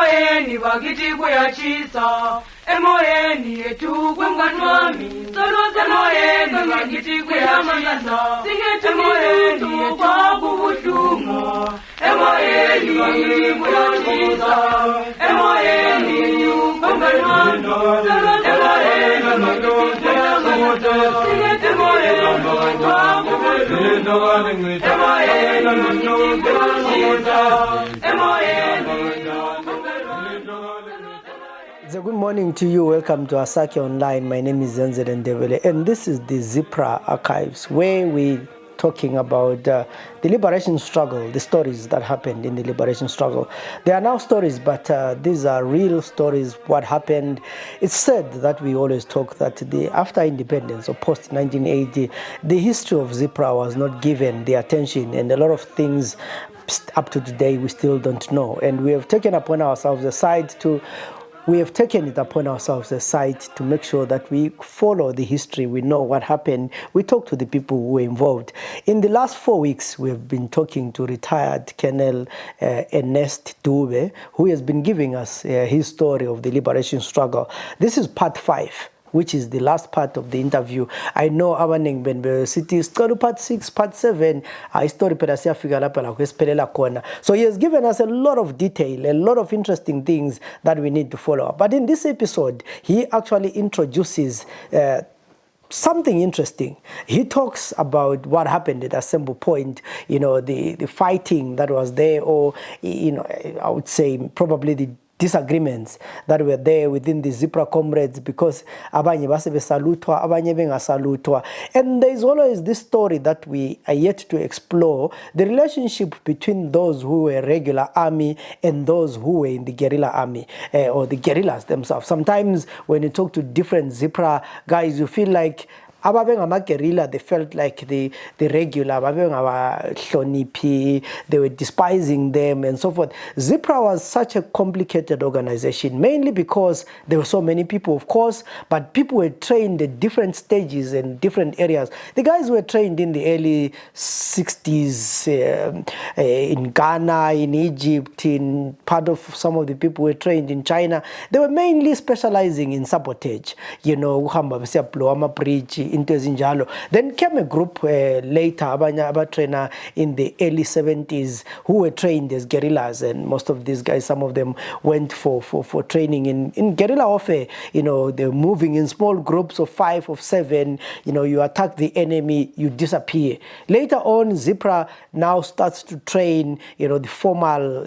emoyeni bagiti kuyachisa emoyeni yetu kwemganwami solo emoyeni bagiti kuyachisa singete emoyeni yetu kubushuma emoyeni bagiti kuyachisa emoyeni yetu kwemganwami solo emoyeni bagiti kuyachisa singete emoyeni yetu kubushuma emoyeni bagiti kuyachisa So good morning to you. Welcome to Asake Online. My name is Zenzele Ndebele, and this is the ZPRA Archives, where we're talking about the liberation struggle, the stories that happened in the liberation struggle. They are now stories, but these are real stories, what happened. It's said that we always talk that after independence or post-1980, the history of ZPRA was not given the attention, and a lot of things up to today we still don't know. And we have taken it upon ourselves the side to make sure that we follow the history, we know what happened, we talk to the people who were involved. In the last 4 weeks, we have been talking to retired Colonel Ernest Dube, who has been giving us his story of the liberation struggle. This is part 5. Which is the last part of the interview. I know abaning benbe city story part 6, part 7, story pedasya figala pala kwespelela kona. So he has given us a lot of detail, a lot of interesting things that we need to follow up. But in this episode, he actually introduces something interesting. He talks about what happened at Assembly Point, the fighting that was there, or, I would say probably the disagreements that were there within the ZPRA comrades, because abanye basebe salutwa, abanye benga salutwa. And there is always this story that we are yet to explore, the relationship between those who were regular army and those who were in the guerrilla army, or the guerrillas themselves. Sometimes when you talk to different ZPRA guys, you feel like guerrilla, they felt like the regular, they were despising them and so forth. ZPRA was such a complicated organization, mainly because there were so many people, of course, but people were trained at different stages and different areas. The guys were trained in the early 60s in Ghana, in Egypt, in part of some of the people were trained in China. They were mainly specializing in sabotage, uhamba bridge, into Zinjalo. Then came a group later, Abanya trainer in the early 70s, who were trained as guerrillas, and most of these guys, some of them went for training in guerrilla warfare. They're moving in small groups of 5 or 7. You attack the enemy, you disappear. Later on, ZPRA now starts to train, the formal,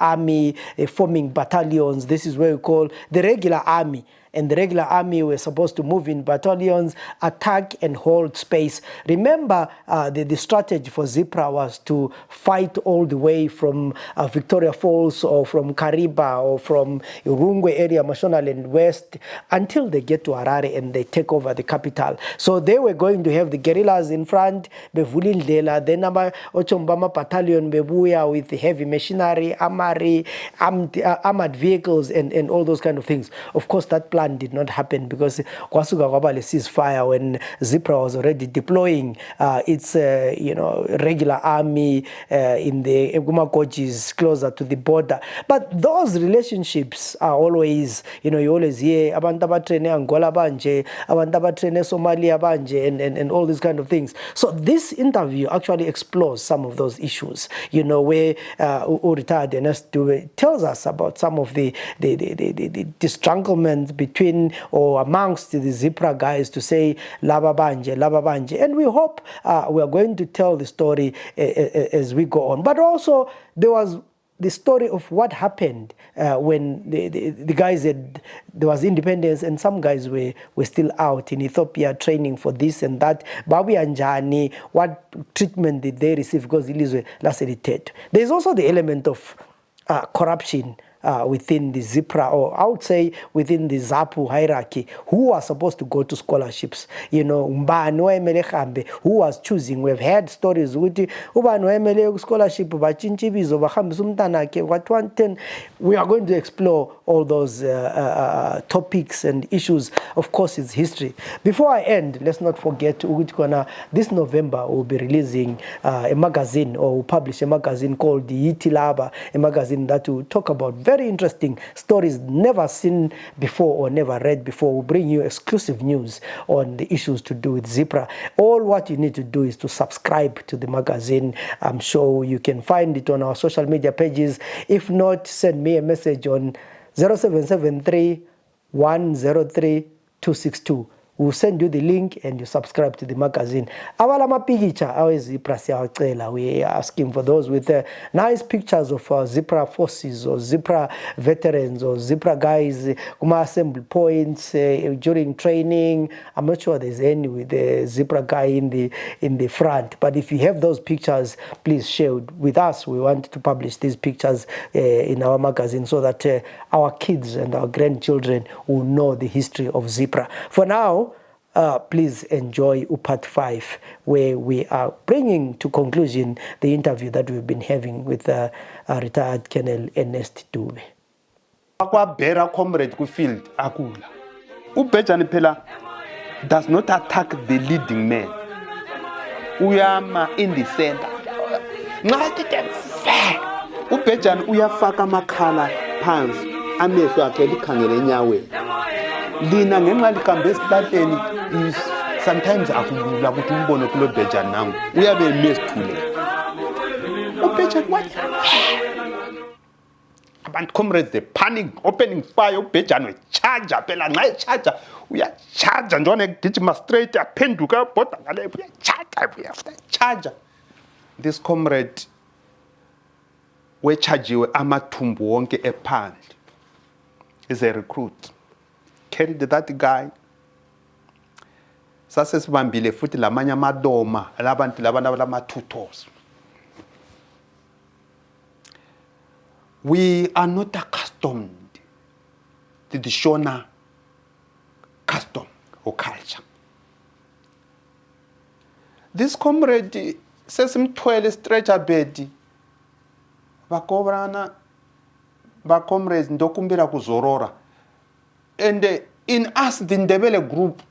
army, forming battalions. This is what we call the regular army. And the regular army were supposed to move in battalions, attack and hold space. Remember, the strategy for ZPRA was to fight all the way from Victoria Falls, or from Kariba, or from Urungwe area, Mashonaland West, until they get to Harare and they take over the capital. So they were going to have the guerrillas in front, Bevulindlela, then Ochombama Battalion, Bebuya, with heavy machinery, armored vehicles, and all those kind of things. Of course, that plan did not happen because kwasuka kwabale ceasefire when ZPRA was already deploying its regular army in the Egumakojis closer to the border. But those relationships are always, you always hear abantu abatrene Angola banje, abantu abatrene Somalia banje, and all these kind of things. So this interview actually explores some of those issues, where retired Ernest Dube tells us about some of the disgruntlement between or amongst the ZPRA guys to say laba banje, and we hope we are going to tell the story as we go on. But also there was the story of what happened when the guys there was independence, and some guys were still out in Ethiopia training for this and that. Babi Anjani, what treatment did they receive? Because Ilizwe lasted. There's also the element of corruption within the ZPRA, or I would say within the ZAPU hierarchy, who are supposed to go to scholarships. Who was choosing. We've heard stories with scholarship, we are going to explore all those topics and issues. Of course, it's history. Before I end, let's not forget, this November we'll be releasing a magazine, or we'll publish a magazine called the Yitilaba, a magazine that will talk about very very interesting stories never seen before or never read before. We bring you exclusive news on the issues to do with ZPRA. All what you need to do is to subscribe to the magazine. I'm sure you can find it on our social media pages. If not, send me a message on 0773 103 262. We'll send you the link and you subscribe to the magazine. Awalama pikicha awezi ZPRA siyawacela. We are asking for those with nice pictures of ZPRA forces or ZPRA veterans or ZPRA guys kuma assembly points during training. I'm not sure there's any with the ZPRA guy in the front, but if you have those pictures, please share with us. We want to publish these pictures in our magazine so that our kids and our grandchildren will know the history of ZPRA. For now, please enjoy part 5, where we are bringing to conclusion the interview that we've been having with retired Colonel Ernest Dube. Akwabhera comrade ku field akula. Ubhejani phela does not attack the leading man. Uyama in the center. Ngathi ke ubhejani uyafaka amakhala phansi amehlo akhe likhangele enyaweni. Lina ngenxa likambe esihlahleni is sometimes akulula ukuthi umbone kulo bhejani nangu uyabe emesithule. Ubhejani wathi abantu comrades they panic opening fire ubhejani wecharger phela nxa echarger uyacharger njalo egijima straight aphenduka bhoda ngale uyacharger. This comrade wechargiwe amathumbu wonke ephandle is a recruit. Carried that guy. Sasesibambile futhi lamanye amadoma labantu lama-tutors. We are not accustomed to the Shona custom or culture. This comrade says simthwele stretcher bed. Bakobrana ba comrades ndokumbira kuzorora. And in us, the Ndebele group,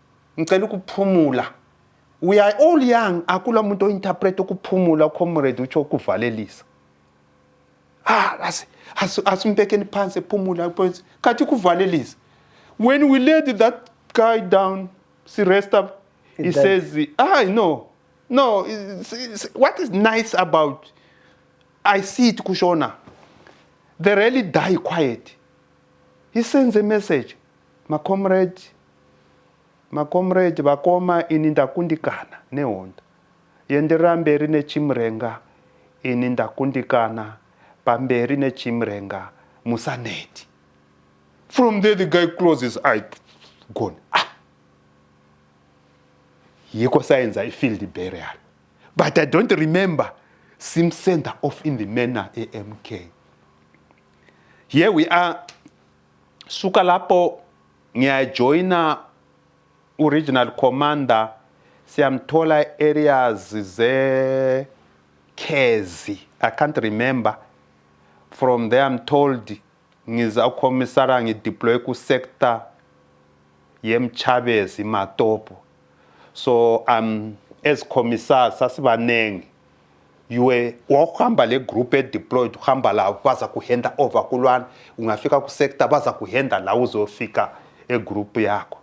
we are all young. Akula muntu interpret ukupumula comrade ucho kuvalelisa. Asimpekeni phansi pumula kathi kuvalelisa. When we laid that guy down, he rest up. He says, no. What is nice about I see it kushona. They really die quiet. He sends a message. My comrade bakoma inindakundikana nehonda yendiramberi nechimrenga inindakundikana pamberi nechimrenga musaneti. From there the guy closes his eye, gone. Yeko sayenza ifield burial, but I don't remember sim center off in the manor AMK. Here we are. Suka lapho ngiyajoina original commander siyamthola areas ze Kezi. I can't remember. From there I'm told ngiza ukommissara ngideploy ku sector yemchabezi Matopo. So as commissar sasibanengi you wakuhamba le group deployed uhamba la baza kuhenda over kulwana ungafika ku sector baza kuhenda la uzofika e group yakho.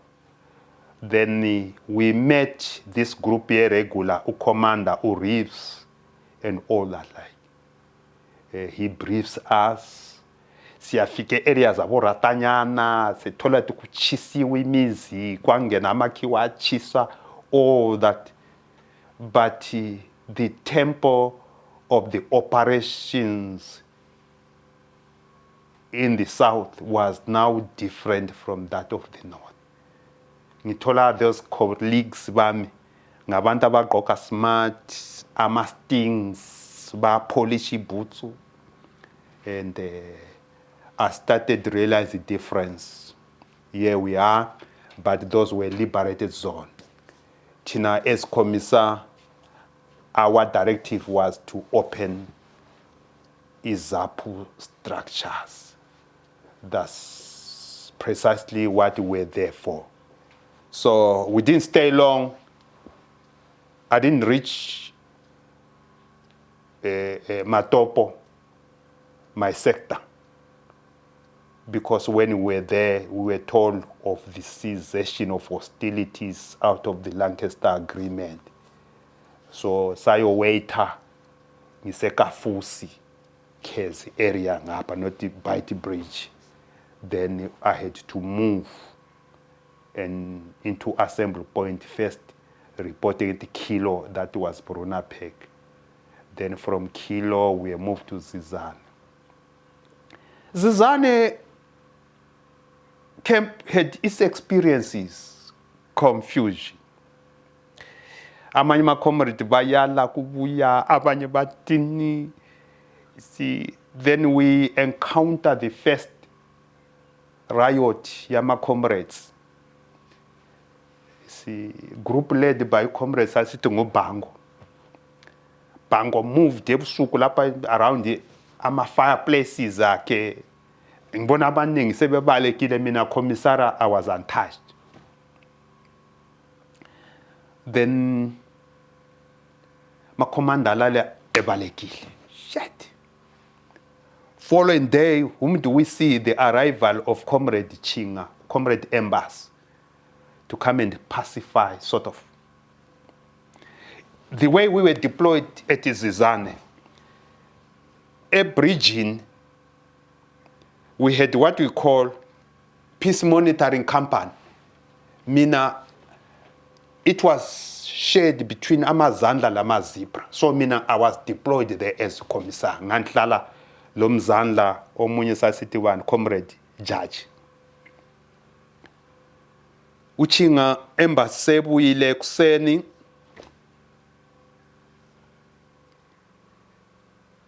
Then we met this group here regular commander Reeves and all that he briefs us. Siyafike areas aboratanyana sithola ukuchisiwe imizi kwangena amakhiwa achisa all that, but the tempo of the operations in the south was now different from that of the north. Ngithola those colleagues bami ngabantu abagqoka smart, ama-stings, ba-polish boots, and I started to realize the difference. Here we are, but those were liberated zones. Tina as commissar, our directive was to open IZAPU structures. That's precisely what we were there for. So we didn't stay long. I didn't reach Matopo, my sector. because when we were there, we were told of the cessation of hostilities out of the Lancaster Agreement. So sayo waiter ngisekafusi Kezi area ngapha, not the Bite Bridge. Then I had to move and into Assembly Point first, reporting at Kilo, that was Brunapek. Then from Kilo, we moved to Zizane. Zizane camp had its experiences, confusion. Abanye comrades bayala kubuya, abanye batini. See, then we encountered the first riot, Yama comrades. See, group led by comrades asitingo Bango. Bango moved ebusuku lapha around the fireplaces akhe. Ngibona abaningi sebebalekile, mina commissara I was untouched. Then my commander lale ebalekile. Shit. Following day, whom do we see? The arrival of Comrade Chinga, Comrade Embas, to come and pacify, sort of. The way we were deployed at Zizane, a bridging, we had what we call peace monitoring company. Mina, it was shared between Amazandla and Zipra. So mina, I was deployed there as commissar. Ngantlala Lomzandla, omunye sasithi one comrade judge. Uchinga embasebuyile ekuseni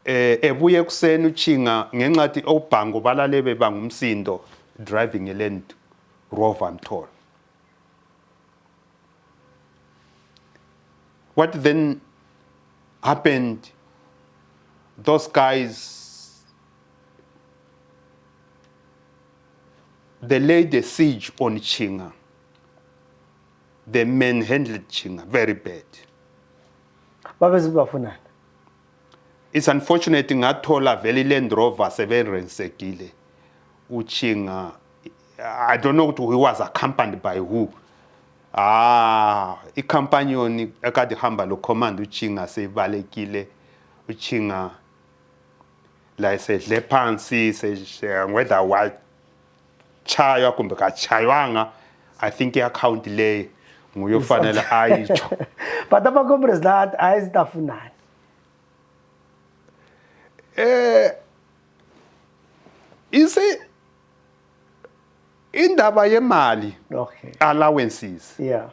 ebuye ekuseni uchinga ngenxathi obhango balale bebangumsindo driving a Land Rover Mtolo. What then happened? Those guys, they laid a siege on Chinga. The men handled Chinga very bad. It's unfortunate ngathola vele Land Rover severensekile. Uchinga, I don't know who was accompanied by who. I companion akadihamba lo command Uchinga sevalekile. Uchinga la sedle phansi whether what chaywa kumbe kachaywanga, I think account le nguyofanele ayitsho. But apa comrades that ayizitafunani. Ise indaba yemali, okay, allowances. Yeah.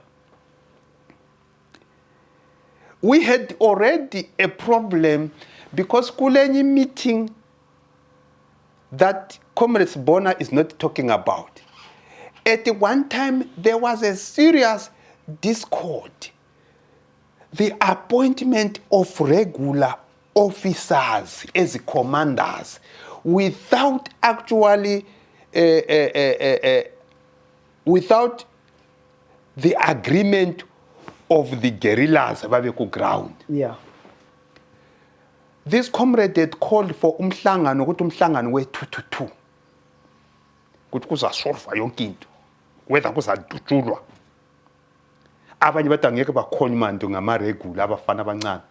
We had already a problem because kulenye meeting that Comrades Bona is not talking about. At one time, there was a serious discord. The appointment of regular officers as commanders without actually, without the agreement of the guerrillas ababeku ground. Yeah. This comrade had called for umhlangano, ukuthi umhlangano we-222. Ukuthi kuzasolva yonke into. Whether kuzadutshulwa. Abanye bathi angeke bakhonuma nto ngama-regular abafana abancane.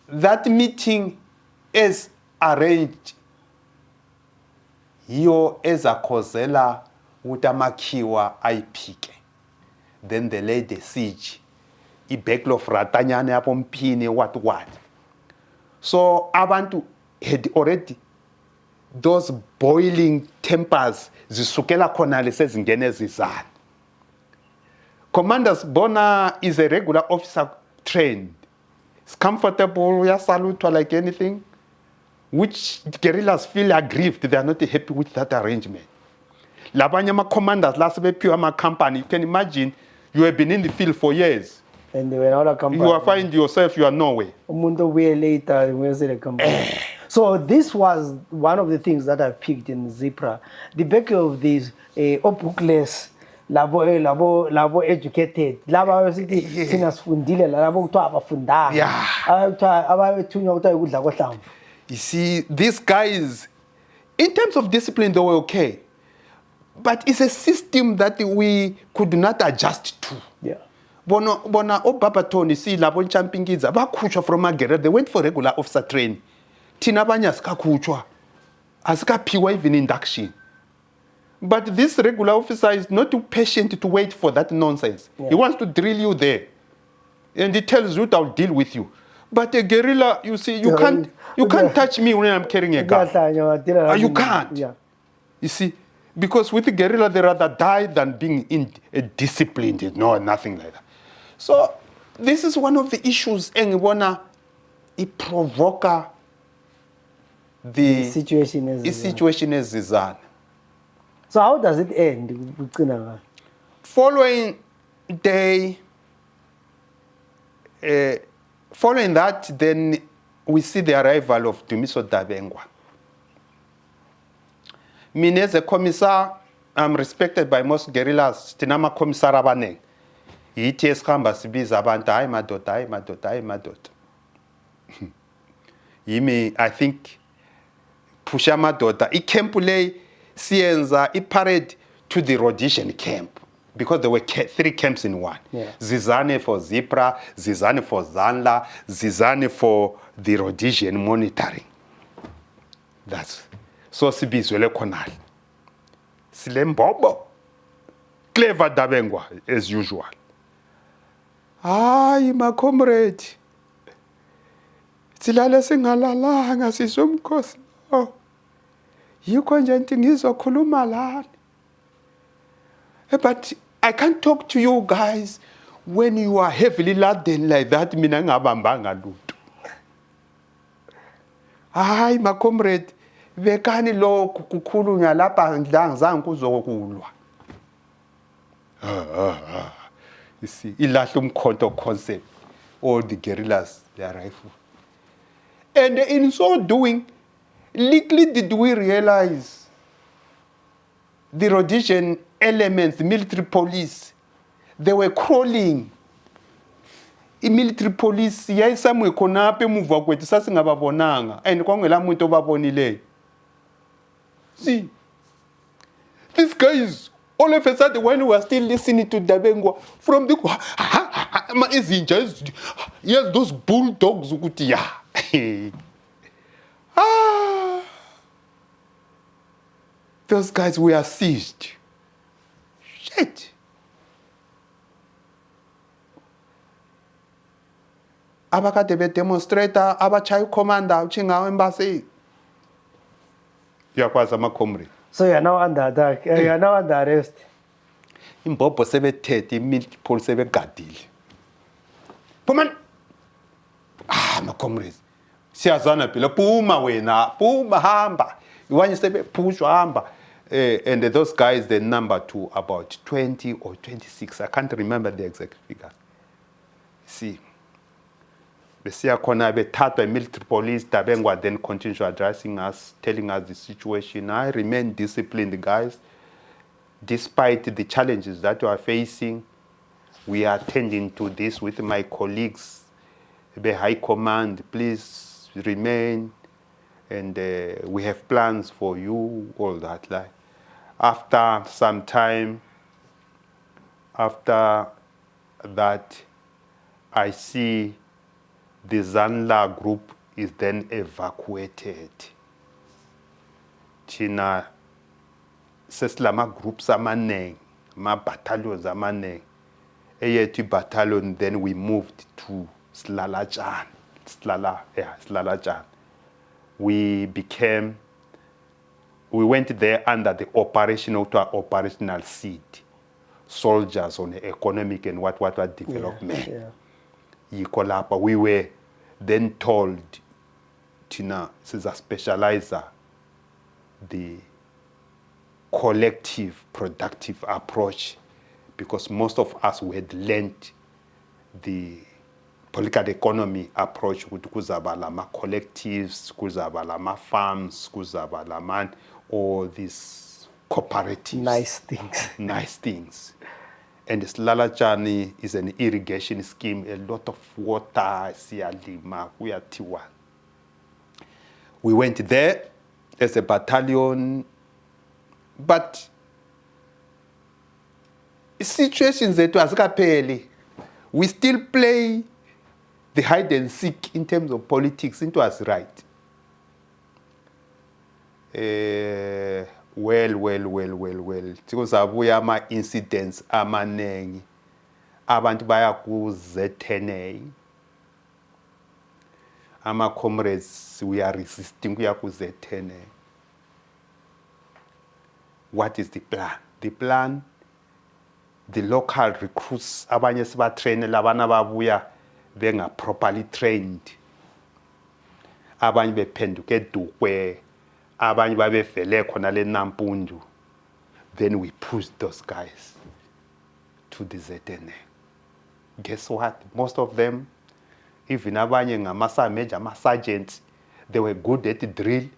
That meeting is arranged yiyo ezakhozela ukuthi amakhiwa ayiphike. Then they laid the siege. Ibeklo fratanyane apho mphini what. So abantu had already those boiling tempers zisukela khona lesezingene ezizana. Commanders Bona is a regular officer trained. It's comfortable, we are salute like anything. Which guerrillas feel aggrieved, they are not happy with that arrangement. Labanyama commanders last pure my company. You can imagine you have been in the field for years. And they were not a company. You are find yourself, you are nowhere. So this was one of the things that I picked in ZPRA. The back of these bookless, labo educated, labo sinasfundile, labo kuthiwa abafundanga. Abethunywa kuthiwa ukudla kohlamvu. You see, these guys, in terms of discipline, they were okay. But it's a system that we could not adjust to. Yeah. Bona obaba Tony si labo champingiza bakhutshwa from Magere, they went for regular officer training. Thina abanye asikakhutshwa. Asikaphiwa even induction. But this regular officer is not too patient to wait for that nonsense. Yeah. He wants to drill you there. And he tells you, I'll deal with you. But a guerrilla, you see, you can't touch me when I'm carrying a gun. You can't. Yeah. You see, because with the guerrilla, they rather die than being disciplined. No, nothing like that. So this is one of the issues. And it provoke the situation is Zizana. So how does it end? Following that, then we see the arrival of Dumiso Dabengwa. Me as a commissar, I'm respected by most guerrillas. Tinama commissar abaneng. ETS kamba sibiza abantu hayi madoda. Yimi, I think pusha madoda. Camp lay sienza parade to the Rhodesian camp. Because there were 3 camps in one. Yeah. Zizane for ZPRA, Zizane for Zanla, Zizane for the Rhodesian monitoring. That's so sibizwele konal. Silembobo. Clever Dabengwa, as usual. Hayi, my comrade. Silale singalalanga sisomkhosi. Oh. Yikho nje nti ngizokhuluma lana. But I can't talk to you guys when you are heavily laden like that. Mina ngabambanga lutho. Hayi, my comrade, bekani lokhu kukhulunywa lapha ngizange kuzokulwa. You see, ilahla umkhonto concept. All the guerrillas, they are rifle. And in so doing, little did we realize the Rhodesian elements, the military police, they were crawling. The military police, yayisamwe khona apha emuva kwethu sasingababonanga and kwangela muntu obabonile. See, these guys, all of a sudden when we were still listening to Dabengwa from the yes, those bulldogs ukuthi yeah. Those guys were seized. Shit. Abakade be demonstrator, abachayi commander, uchinga embassy. Yakwazi amakhomri. So you are now under attack. You are now under arrest. Imbobho sebethethe imilitary sebegadile. Phuma. My comrades. Siyazana phela phuma wena, phuma hamba. Iwanye sebephushwa hamba. And those guys, they number to about 20 or 26. I can't remember the exact figure. See, Besia Kona bethatha military police, Dabengwa then continues addressing us, telling us the situation. I remain disciplined, guys. Despite the challenges that we are facing, we are attending to this with my colleagues, the high command. Please remain, and we have plans for you, all that. Like, after some time, after that, I see the Zanla group is then evacuated. China sesilama groups amaneng, ma battalions amaneng. Eyethu battalion, then we moved to Slalachan. Slalachan. We went there under the operational seat. Soldiers on the economic and what development. Yeah. We were then told, Tina, this is a specializer, the collective productive approach, because most of us we had learned the political economy approach with kuzabalama collectives, kuzabalama farms, kuzabalama all these cooperatives. Nice things. And this Lalajani is an irrigation scheme, a lot of water, siyalima, kuyathiwa. We went there as a battalion, but situations that was kapeli. We still play the hide and seek in terms of politics. It was right. Well. Tikuzabuya ama incidents amanengi. Abantu baya ku ZPRA. Ama comrades, we are resisting kuya ku ZPRA. What is the plan? The plan, the local recruits, abanye siba train labana babuya benga properly trained. Abanye bephenduke edukwe, abanye babevele khona le Nampundu. Then we pushed those guys to the ZPRA. Guess what? Most of them, even abanye major sergeants, they were good at the drill.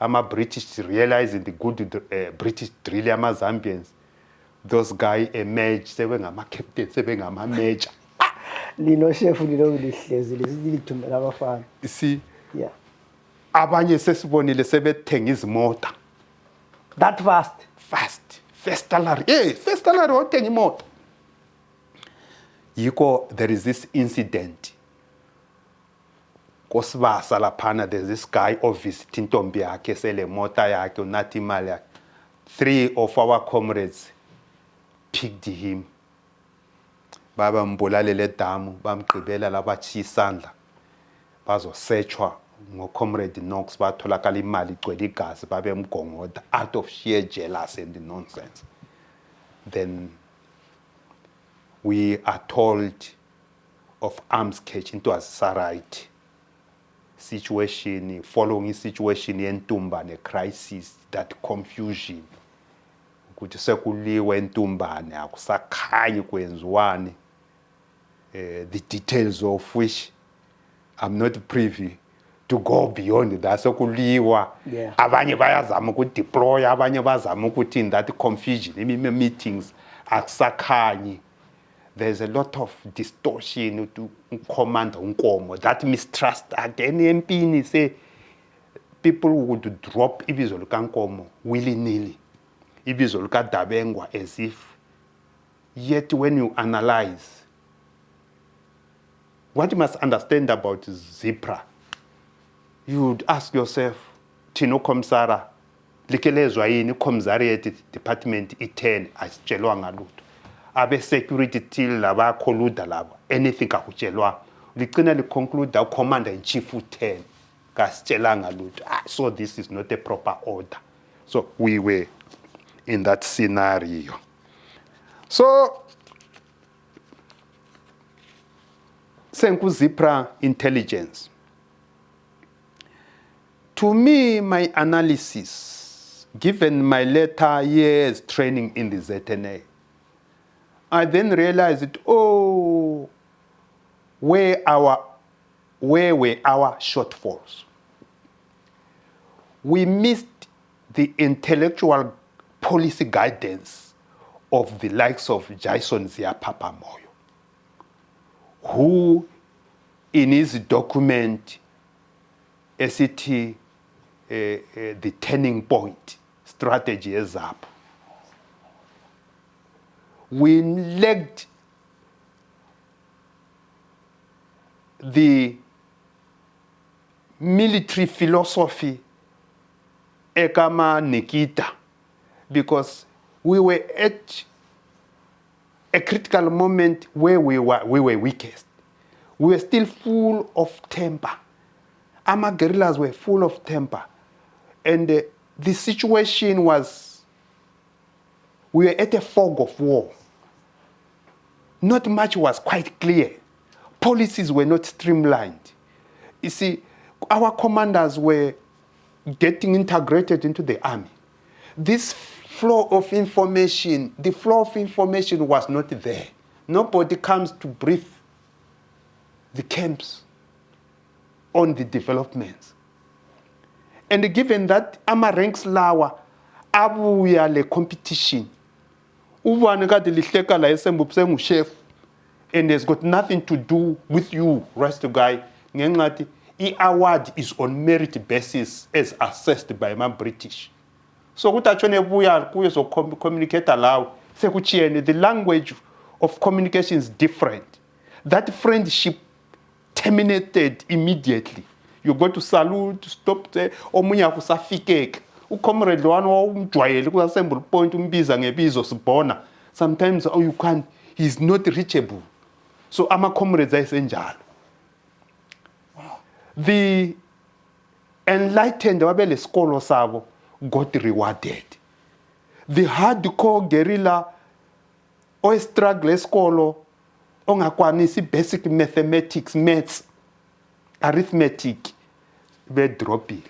Ama British realizing the good British drill ama Zambians. Those guys emerged, sebe ngama captains, sebe ngama major. Lino chef lino lihlezi lithumela abafana. You see? Yeah. Abanye sesibonile sebethenga izimota. That fast. First salary. First salary othenga imoto. Yiko, there is this incident. Kosibasa laphana, there's this guy visiting intombi yakhe sele mota yakhe unathi imali yakhe. 3 of our comrades picked him. Baba mbulalele damu, bamgqibela labathi isandla. Bazosearchwa ngo-comrade Knox, batholakala imali igcwele igazi, babemgongoda out of sheer jealousy and nonsense. Then we are told of arms catch into a Sarite situation, following situation yentumbane crisis, that confusion. Ukuthi sekuliwe entumbane akusakhanyi kwenziwani, the details of which I'm not privy to go beyond that. Sekuliwa, abanye bayazama ukudeploy, abanye bazama ukuthi in that confusion, meetings akusakhanyi. There's a lot of distortion to command unkomo. That mistrust again. MP say people would drop ibizo lukankomo willy-nilly. Ibizo lukadabengwa as if. Yet when you analyze, what you must understand about ZPRA, you would ask yourself, Tino Komsara, likelezwa yini Commissariat Department I-10 asitshelwa ngalutho. Abe security till laba kholuda laba anything akutshelwa ligcina liconclude commander in chief u-10 kasitshelanga lutho. So this is not a proper order. So we were in that scenario. So senku ZPRA intelligence, to me, my analysis, given my later years training in the ZPRA, I then realized that, where were our shortfalls? We missed the intellectual policy guidance of the likes of Jason Ziapapa Moyo, who in his document, SCT, the turning point strategy is up. We lacked the military philosophy ekama Nikita, because we were at a critical moment where we were weakest. We were still full of temper. Our guerrillas were full of temper. And the situation was, we were at a fog of war. Not much was quite clear. Policies were not streamlined. You see, our commanders were getting integrated into the army. This flow of information, the flow of information was not there. Nobody comes to brief the camps on the developments. And given that ama ranks lawa, abuya le competition, and it's got nothing to do with you, rest guy. I-award is on merit basis as assessed by British. So kutachone buya kuyo communicate lawo sekuchiyene, the language of communication is different. That friendship terminated immediately. You go to salute, stop there, omunye akusafikeke. Ucomrade wano umjwayele ku assemble point umbiza ngebizo sibona. Sometimes you can't, he's not reachable. So ama comrades ayisenjalo. The enlightened wabele skolo sabo got rewarded. The hardcore guerrilla or struggle skolo ongakwanisi basic mathematics, maths, arithmetic, be dropping.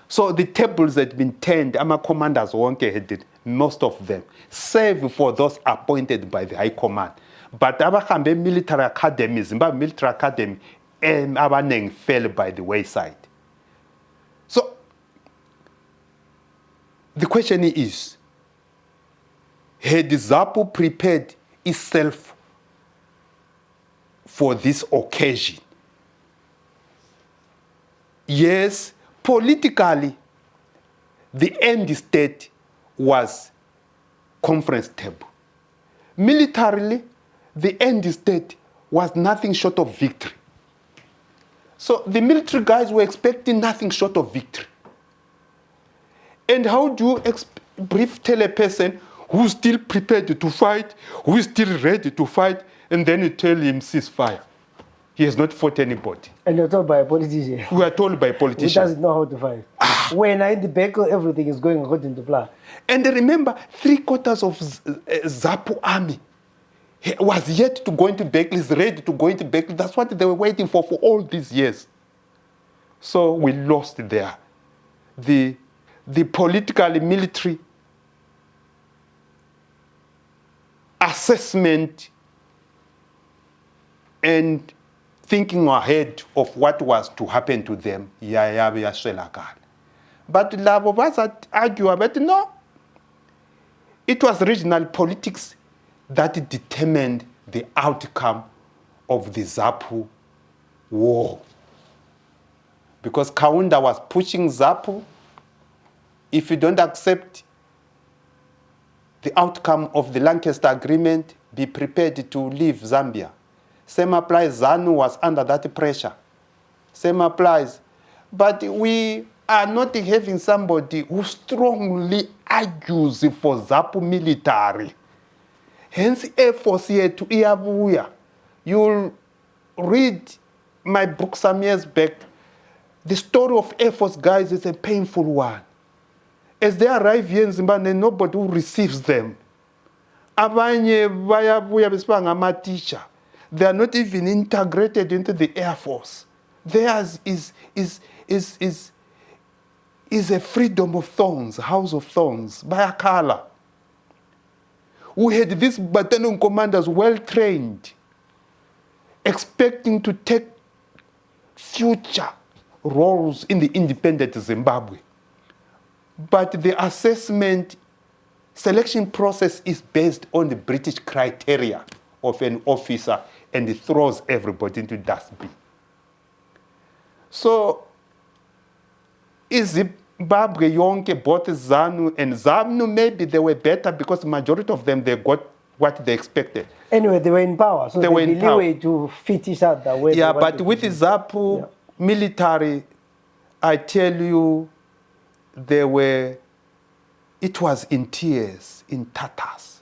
So the tables had been turned, ama commanders wonke had most of them, save for those appointed by the High Command. But abahambe military academies, military academy, and abaneng fell by the wayside. So the question is, had ZAPU prepared itself for this occasion? Yes, politically, the end state was conference table. Militarily, the end state was nothing short of victory. So the military guys were expecting nothing short of victory. And how do you tell a person who's still prepared to fight, who is still ready to fight, and then you tell him ceasefire? He has not fought anybody. And you're told by a politician. We are told by a politician. Who doesn't know how to fight. When in the battle, everything is going according to plan. And remember, 3/4 of ZAPU army was yet to go into battle, is ready to go into battle. That's what they were waiting for all these years. So we lost there. The political military assessment and thinking ahead of what was to happen to them, but labo basa argue about no. It was regional politics that determined the outcome of the ZAPU war. Because Kaunda was pushing ZAPU, if you don't accept the outcome of the Lancaster Agreement, be prepared to leave Zambia. Same applies, ZANU was under that pressure. Same applies. But we are not having somebody who strongly argues for ZAPU military. Hence, Air Force here to Iyabuya. You'll read my book some years back. The story of Air Force guys is a painful one. As they arrive here in Zimbabwe, nobody who receives them. Abanye bayabuya besibanga ama-teacher. They are not even integrated into the Air Force. Theirs is a freedom of thorns, house of thorns, bayakhala. We had these battalion commanders well trained, expecting to take future roles in the independent Zimbabwe. But the assessment selection process is based on the British criteria of an officer, and it throws everybody into dustbin. So, is Zimbabwe yonke, both ZANU and ZANU, maybe they were better because the majority of them, they got what they expected. Anyway, they were in power, so they were in power. Leeway to fit each other. Yeah, but with the ZAPU military, I tell you, it was in tears, in tatters.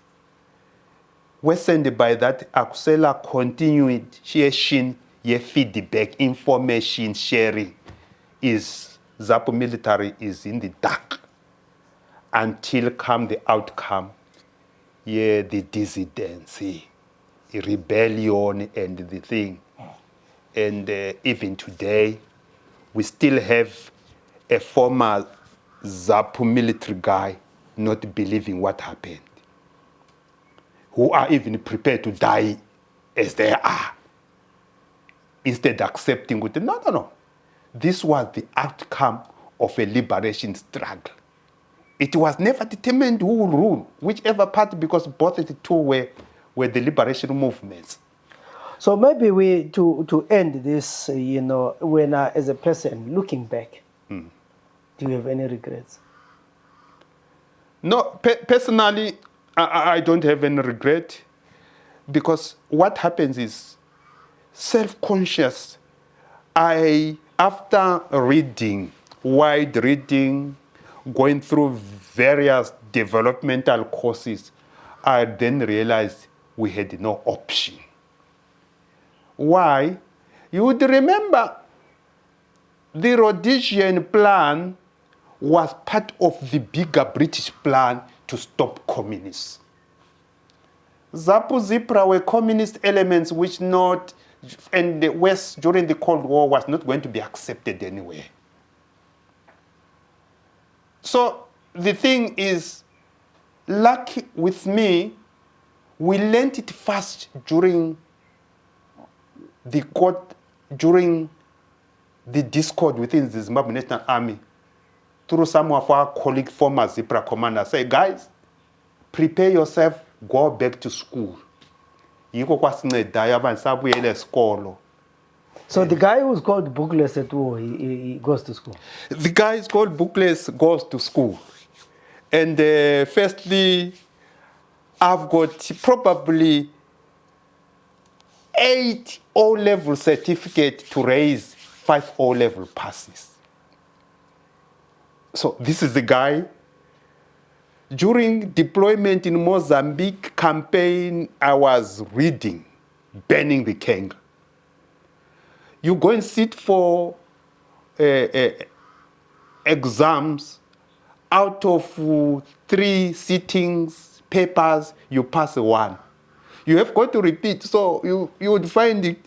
Worsened by that, Akusela continued sharing feedback, information sharing. ZAPU military is in the dark until come the outcome, the dissidents, rebellion and the thing. And even today, we still have a former ZAPU military guy not believing what happened, who are even prepared to die as they are, instead accepting with no. This was the outcome of a liberation struggle. It was never determined who will rule, whichever party, because both the two were the liberation movements. So maybe to end this, when as a person looking back, do you have any regrets? No, personally, I don't have any regret, because what happens is self-conscious. After reading, wide reading, going through various developmental courses, I then realized we had no option. Why? You would remember the Rhodesian plan was part of the bigger British plan to stop communists. ZAPU, ZPRA were communist elements which and the West during the Cold War was not going to be accepted anywhere. So the thing is, lucky with me, we learned it fast during the discord within the Zimbabwe National Army, through some of our colleagues, former ZPRA commanders, say, guys, prepare yourself, go back to school. So the guy who's called Bookless at war, he goes to school? The guy is called Bookless, goes to school. And firstly, I've got probably 8 O-level certificates to raise 5 O-level passes. So this is the guy. During deployment in Mozambique campaign, I was reading, burning the Kenga. You go and sit for exams. Out of 3 sittings, papers, you pass 1. You have got to repeat. So you would find it,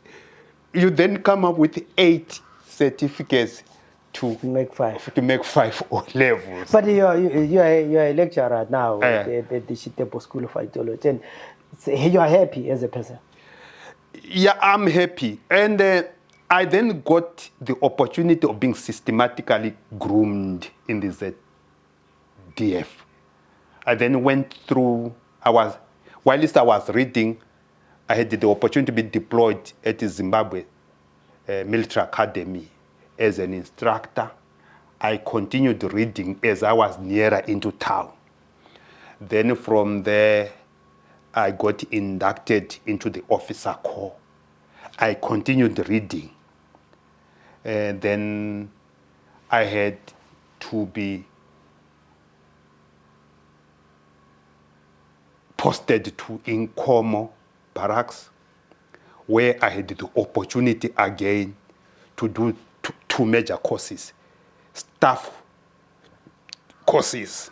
you then come up with 8 certificates to make 5. To make 5 O levels. But you're a lecturer now at the Cde School of Ideology, and you are happy as a person. Yeah, I'm happy. And I then got the opportunity of being systematically groomed in the ZDF. I then went through, whilst I was reading, I had the opportunity to be deployed at the Zimbabwe Military Academy as an instructor. I continued reading as I was nearer into town. Then from there, I got inducted into the officer corps. I continued reading. And then I had to be posted to Inkomo barracks, where I had the opportunity again to do 2 major courses. Staff courses,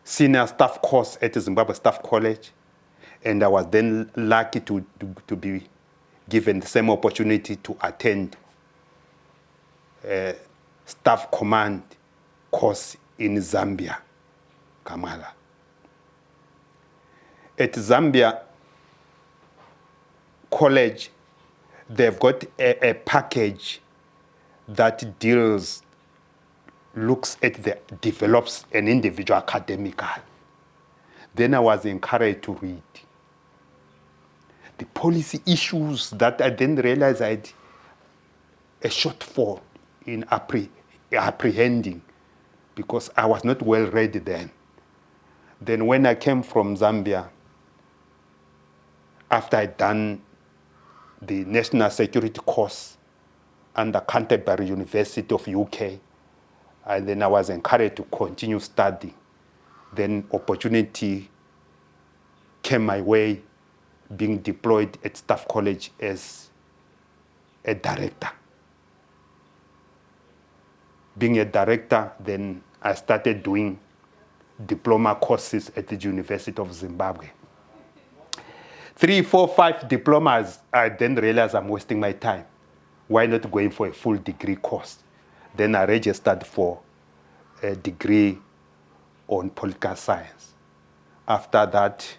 senior staff course at the Zimbabwe Staff College, and I was then lucky to be given the same opportunity to attend staff command course in Zambia, Kamala. At Zambia College, they've got a package that develops an individual academically. Then I was encouraged to read the policy issues that I then realized I had a shortfall in apprehending, because I was not well read then. Then when I came from Zambia, after I'd done the National Security course under Canterbury University of UK, and then I was encouraged to continue studying. Then opportunity came my way, being deployed at Staff College as a director. Being a director, then I started doing diploma courses at the University of Zimbabwe. 3, 4, 5 diplomas, I then realized I'm wasting my time. Why not going for a full degree course? Then I registered for a degree on political science. After that,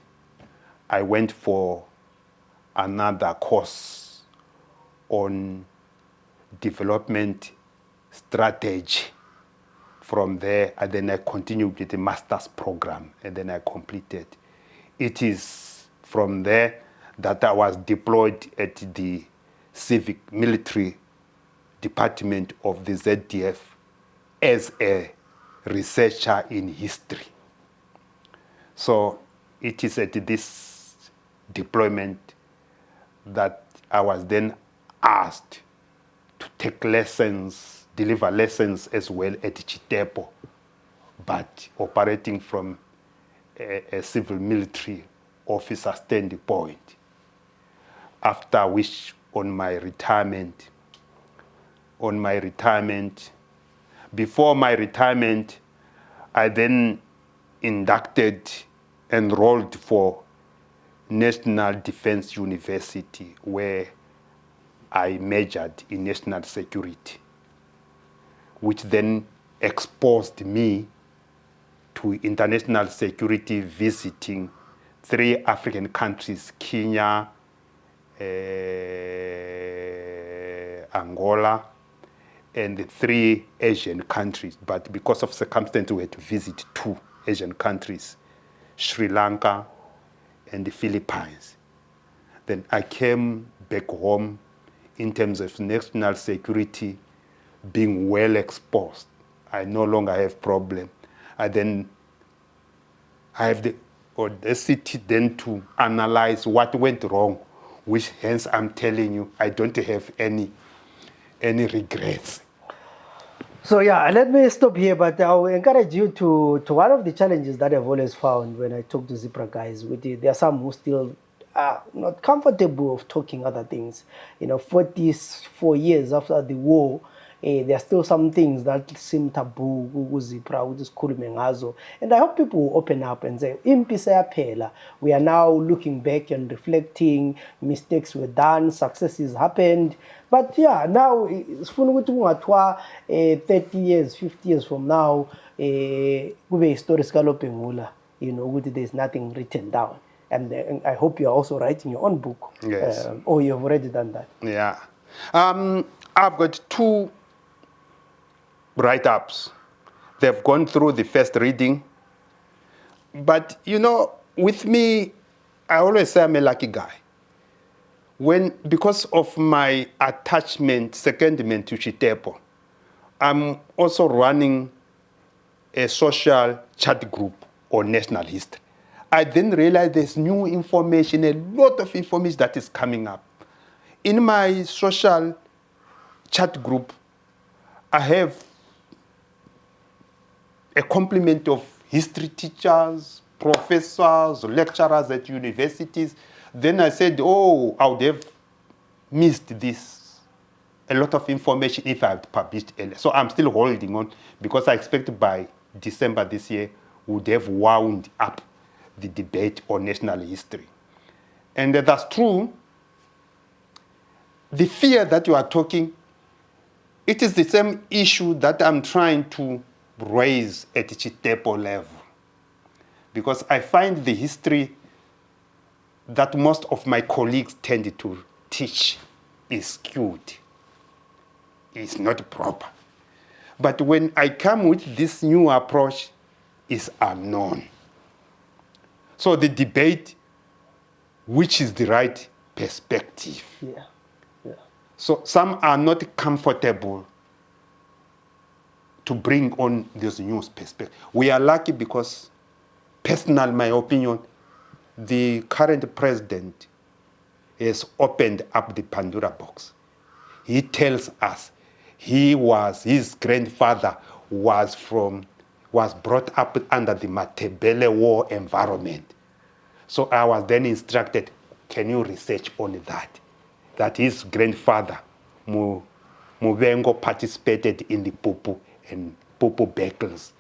I went for another course on development strategy. From there, and then I continued with the master's program, and then I completed. It is from there that I was deployed at the civic military department of the ZDF as a researcher in history. So it is at this deployment that I was then asked to take lessons, deliver lessons as well at Chitepo, but operating from a civil military officer standpoint. After which, on my retirement, before my retirement, I then enrolled for National Defense University, where I majored in national security, which then exposed me to international security, visiting 3 African countries, Kenya, Angola, and 3 Asian countries. But because of circumstances, we had to visit 2 Asian countries, Sri Lanka and the Philippines. Then I came back home in terms of national security, being well exposed. I no longer have problem. I have the audacity then to analyze what went wrong, which hence I'm telling you, I don't have any regrets. So yeah, let me stop here, but I will encourage you to one of the challenges that I've always found when I talk to ZPRA guys. There are some who still are not comfortable of talking other things. 44 years after the war, there are still some things that seem taboo ZPRA, which is ngazo. And I hope people will open up and say, we are now looking back and reflecting, mistakes were done, successes happened. But yeah, now it's 30 years, 50 years from now, historical there's nothing written down. And I hope you're also writing your own book. Yes. Or you've already done that. Yeah. I've got 2 write-ups. They've gone through the first reading. But, with me, I always say I'm a lucky guy. Because of my secondment to Chitepo, I'm also running a social chat group on national history. I then realized there's new information, a lot of information that is coming up. In my social chat group, I have a complement of history teachers, professors, lecturers at universities. Then I said, I would have missed a lot of information if I had published earlier. So I'm still holding on because I expect by December this year, we would have wound up the debate on national history. And that's true. The fear that you are talking, it is the same issue that I'm trying to raise at Chitepo level. Because I find the history that most of my colleagues tend to teach is skewed. It's not proper. But when I come with this new approach, it's unknown. So the debate, which is the right perspective. Yeah. So some are not comfortable to bring on this new perspective. We are lucky because, personal, my opinion, the current president has opened up the Pandora box. He tells us his grandfather was brought up under the Ndebele war environment. So I was then instructed, can you research on that? That his grandfather, Mubengo, participated in the Pupu and Pupu battles.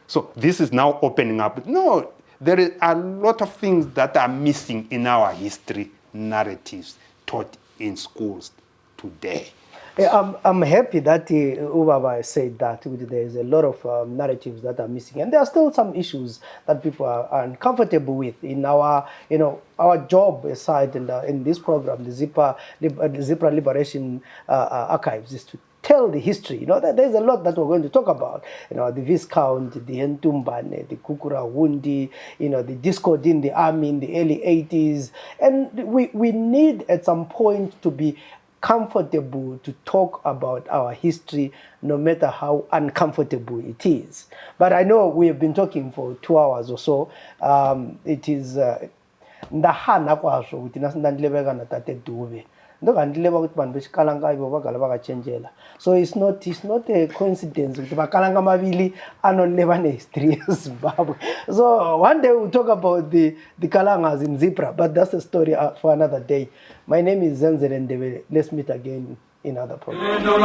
So this is now opening up. No, there is a lot of things that are missing in our history narratives taught in schools today. I'm happy that Ubaba said that there's a lot of narratives that are missing, and there are still some issues that people are uncomfortable with in our job aside in this program, the ZPRA Liberation Archives, is to tell the history. You know, there's a lot that we're going to talk about. You know, the Viscount, the Ntumbane, the Kukura Wundi, you know, the discord in the army in the early 80s. And we need at some point to be comfortable to talk about our history, no matter how uncomfortable it is. But I know we have been talking for 2 hours or so. It is ndahana kwasho ukuthi nasindandilebeka na tate Dube. Ndokandileba ukuthi bantu besikalanga ibo bagala bakachenjela. So it's not a coincidence ukuthi bakalanga amabili anoleba nehistory eZimbabwe. So one day we'll talk about the Kalangas in Zipra, but that's a story for another day. My name is Zenzele Ndebele. Let's meet again in other programs. Emo